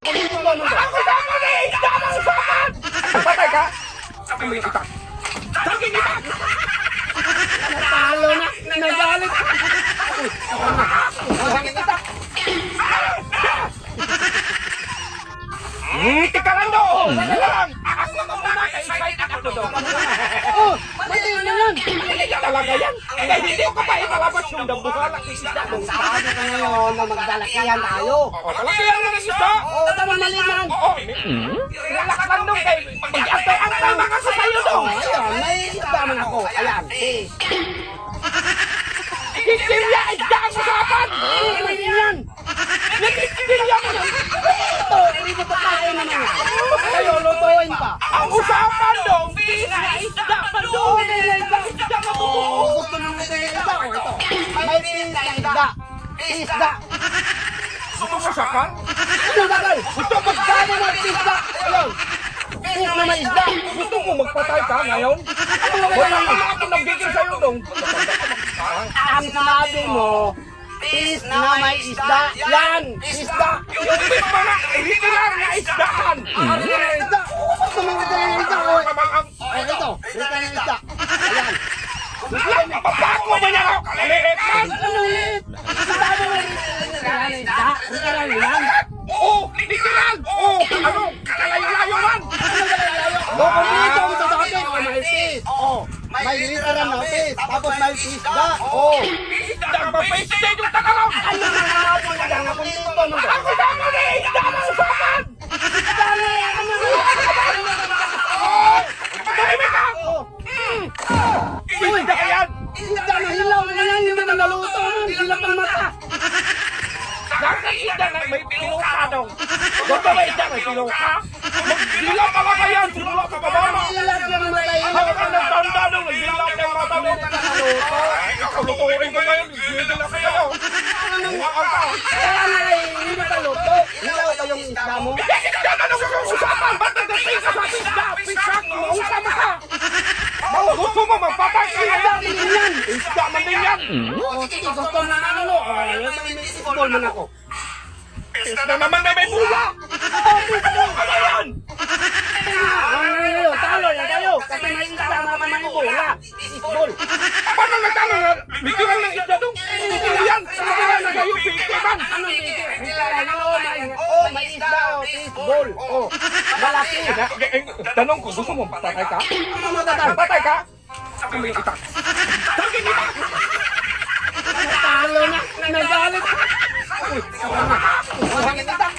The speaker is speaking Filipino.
Ako sama na isda ng usapan! Patay ka! Sabi mo yung itak. Sabi yung itak! Natalo na! Nagalit! Ang itak! Tika lang doon! Saka lang! Ako na muna! Excited ako doon! Oh! Pati na yan! Hindi talaga yan! Kaya hindi ko pa ipalabas yung dambuhalak ng isda mo! Sabi ko ngayon na magdalakihan tayo! O, talaga yan ng isda! Oo, tama maliman! Oo! Relax lang doon kay mag-antay-antay mga sa sayo doon! Ayan, may isda man ako. Ayan, Kikilya isda ang usapan! Ano yan? Kikilya mo yan! Ito, hindi ko pakain naman yan. Kayo, lutuin pa. Ang usapan doon! Fish na isda pa doon! Isda na Oo, buo! gusto nyo lutuin yung isda? O, ito. May fish na isda. Isda. Gusto mo sakal? Ano bagal? Gusto magkano ng isda? Ayun. Fish na may isda. Gusto mo magpatay ka ngayon? Wala naman ako nagigil sa'yo doon! Ang sinabi mo, fish na may isda. Yan, isda. Yung fish pa na, literal na isdaan! Ano na yung isda? Gusto mo lutuin yung isda? O, Ang ito. Lutuin yung isda. Ayan. Papako mo niya ako! Kalihit man! Ano ulit? Sabi mo literal na isda? Literal yan? Oo! Literal! Oo! Ano? Kalayo-layo man! Kumpleto ang sasabi. O, may fish. O, may literal na fish. Tapos may isda. O. Isda ba fish din yung takalong? Ano na nga po na lang? Kumpleto mo ba? Ako sama na isda ng usapan! Isda na yan. Ano na? Tahimik ka! Isda yan! Isda na hilaw na yan. Hindi na naluto. Hilap ang mata. Bakit isda na may pinuka daw? Gusto ba isda may pinuka? Magdila talaga yan! Simula pa ba ba? Hilap yung mata. Ako ka nagtanda nung nagdila yung mata mo. Ay, kakulutuin ko ngayon. Nagdila ka kayo. Huwaan ka. Kaya nga hindi ka luto. Hilaw ba yung isda mo? Isda na nung usapan! Ba't nagdating ka sa isda? Pisak! Mausap ka! Gusto mo magpatay ka Isda din yan. Isda man din yan! O, sige, gusto mo na ano? O, may isbol man ako. Isda naman na may bula! Ano yan? Ano yun? Talo yan kayo. Kasi may isda na may bola. Isbol. Paano nagtalo na? Bigyan ng isda doon! Bigyan yan! Bigyan na kayo, bigyan! Ano dito? May isda o isbol. O, malaki. Tanong ko, gusto mo patay ka? Ano matatang? Patay ka? Sabi mo yung itak. Sabi yung itak! Talo na. Nagalit. Uy, ang itak!